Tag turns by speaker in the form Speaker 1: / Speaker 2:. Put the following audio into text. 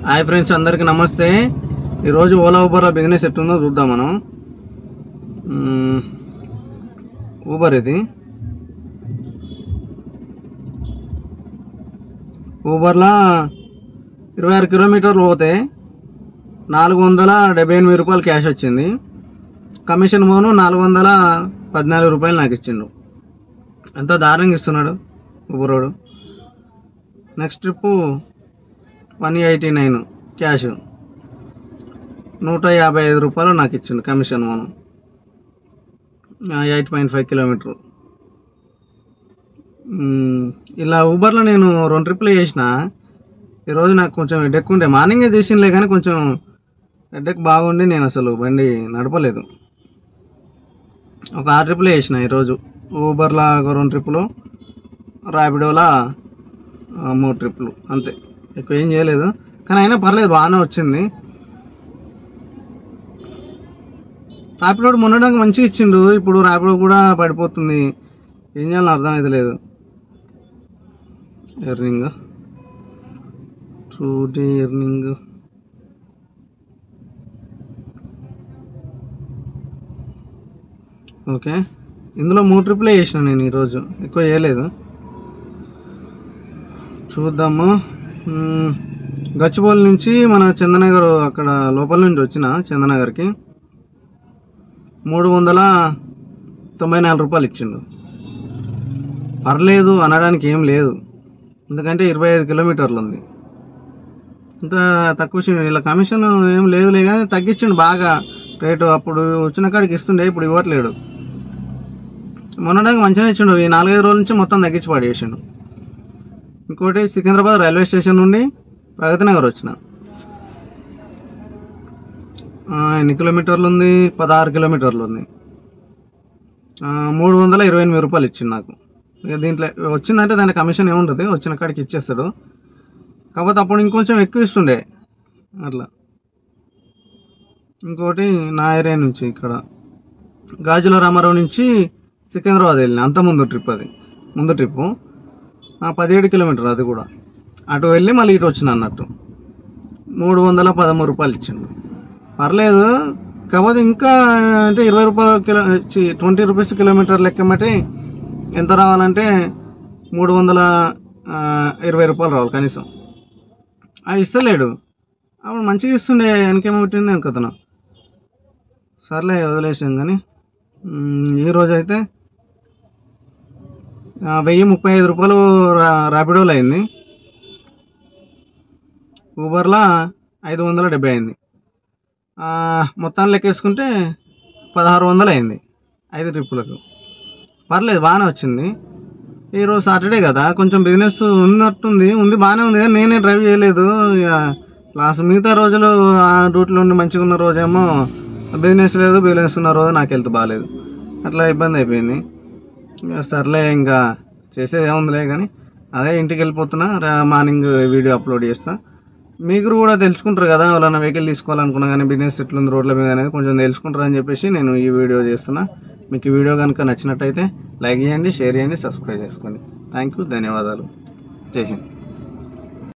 Speaker 1: Hi friends, అందరికీ నమస్తే. ఈరోజు ఓలా ఊబర్లో బిజినెస్ ఎట్టుందో చూద్దాం మనం. ఊబర్ ఇది. ఊబర్లో 26 కిలోమీటర్లు పోతే 478 రూపాయలు క్యాష్ వచ్చింది. కమిషన్ పోను 414 రూపాయలు నాకు ఇచ్చిండు. ఎంత దారుణంగా ఇస్తున్నాడు ఊబరోడు. నెక్స్ట్ ట్రిప్పు 189 క్యాష్, 155 రూపాయలు నాకు ఇచ్చిండు కమిషన్ పోను. 8.5 కిలోమీటర్. ఇలా ఊబర్లో నేను 2 ట్రిప్లు చేసిన. ఈరోజు నాకు కొంచెం హెడేక్ ఉండే. మార్నింగే చేసినలే కానీ కొంచెం హెడేక్ బాగుండి నేను అసలు బండి నడపలేదు. ఒక 6 ట్రిప్లు చేసిన ఈరోజు. ఊబర్లో ఒక 2 ట్రిప్పులు, ర్యాపిడోలో 3 ట్రిప్పులు, అంతే. ఎక్కువ ఏం చేయలేదు, కానీ అయినా పర్లేదు, బాగానే వచ్చింది. ర్యాపిడో మొన్నడానికి మంచిగా ఇచ్చిండు. ఇప్పుడు ర్యాపిడో కూడా పడిపోతుంది. ఏం చేయాలని అర్థం అయితే లేదు. Earning 2D earning okay. ఇందులో 3 ట్రిప్లే చేసిన నేను ఈరోజు, ఎక్కువ చేయలేదు. చూద్దాము. గచ్చిబౌలి నుంచి మన చందనగర్, అక్కడ లోపల నుంచి వచ్చిన చందనగర్కి 394 రూపాయలు ఇచ్చిండు. పర్లేదు అనడానికి ఏం లేదు, ఎందుకంటే 25 కిలోమీటర్లు ఉంది. ఇంత తక్కువ ఇచ్చిండు. ఇలా కమిషన్ ఏం లేదులే కానీ తగ్గించిండు బాగా రేటు. అప్పుడు వచ్చిన కాడికి ఇస్తుండే, ఇప్పుడు ఇవ్వట్లేడు. మొన్నడానికి మంచిగా ఇచ్చిండు. ఈ 4-5 రోజుల నుంచి మొత్తం తగ్గించి పడేసిండు. ఇంకోటి, సికింద్రాబాద్ రైల్వే స్టేషన్ నుండి ప్రగతి నగర్ వచ్చిన. ఎన్ని కిలోమీటర్లు ఉంది? 16 కిలోమీటర్లు ఉంది. 328 రూపాయలు ఇచ్చిండు నాకు. ఇక దీంట్లో వచ్చిందంటే దాని కమిషన్ ఏముంటుంది, వచ్చిన కాడికి ఇచ్చేస్తాడు. కాకపోతే అప్పుడు ఇంకొంచెం ఎక్కువ ఇస్తుండే అట్లా. ఇంకోటి, నా ఏరియా నుంచి ఇక్కడ గాజుల రామారావు నుంచి సికింద్రాబాద్ వెళ్ళిన. అంత ముందు ట్రిప్ అది, ముందు ట్రిప్పు 17 కిలోమీటర్. అది కూడా అటు వెళ్ళి మళ్ళీ ఇటు వచ్చిన అన్నట్టు. 313 రూపాయలు ఇచ్చిండు. పర్లేదు. కాకపోతే ఇంకా అంటే 20 రూపాయల 20 రూపీస్ కిలోమీటర్ లెక్కమటి ఎంత రావాలంటే 320 రూపాయలు రావాలి కనీసం. అది ఇస్తలేడు. అప్పుడు మంచిగా ఇస్తుండే. వెనకేమో పెట్టింది ఇంకతను. సర్లే వదిలేసాం. కానీ ఈరోజు అయితే 1035 రూపాయలు ర్యాపిడోలో అయింది. ఊబర్లో 570 అయింది. మొత్తాన్ని లెక్కేసుకుంటే 1600 అయింది 5 ట్రిప్పులకు. పర్లేదు, బాగానే వచ్చింది. ఈరోజు సాటర్డే కదా, కొంచెం బిజినెస్ ఉన్నట్టుంది. బాగానే ఉంది, కానీ నేనే డ్రైవ్ చేయలేదు. ఇక లాస్ట్ మిగతా రోజులు ఆ డ్యూటీలో ఉండి మంచిగా ఉన్న రోజేమో బిజినెస్ లేదు, బిజినెస్ ఉన్న రోజు నాకు హెల్త్ బాగాలేదు. అట్లా ఇబ్బంది అయిపోయింది. సర్లే, ఇంకా చేసేది ఏముందిలే. కానీ అదే ఇంటికి వెళ్ళిపోతున్నా. మార్నింగ్ వీడియో అప్లోడ్ చేస్తా. మీరు కూడా తెలుసుకుంటారు కదా, ఎవరైనా వెహికల్ తీసుకోవాలనుకున్నా కానీ బిజినెస్ ఎట్లుంది రోడ్ల మీద అనేది కొంచెం తెలుసుకుంటారు అని చెప్పేసి నేను ఈ వీడియో చేస్తున్నా. మీకు ఈ వీడియో కనుక నచ్చినట్టయితే లైక్ చేయండి, షేర్ చేయండి, సబ్స్క్రైబ్ చేసుకోండి. థ్యాంక్ యూ, ధన్యవాదాలు. జై హింద్.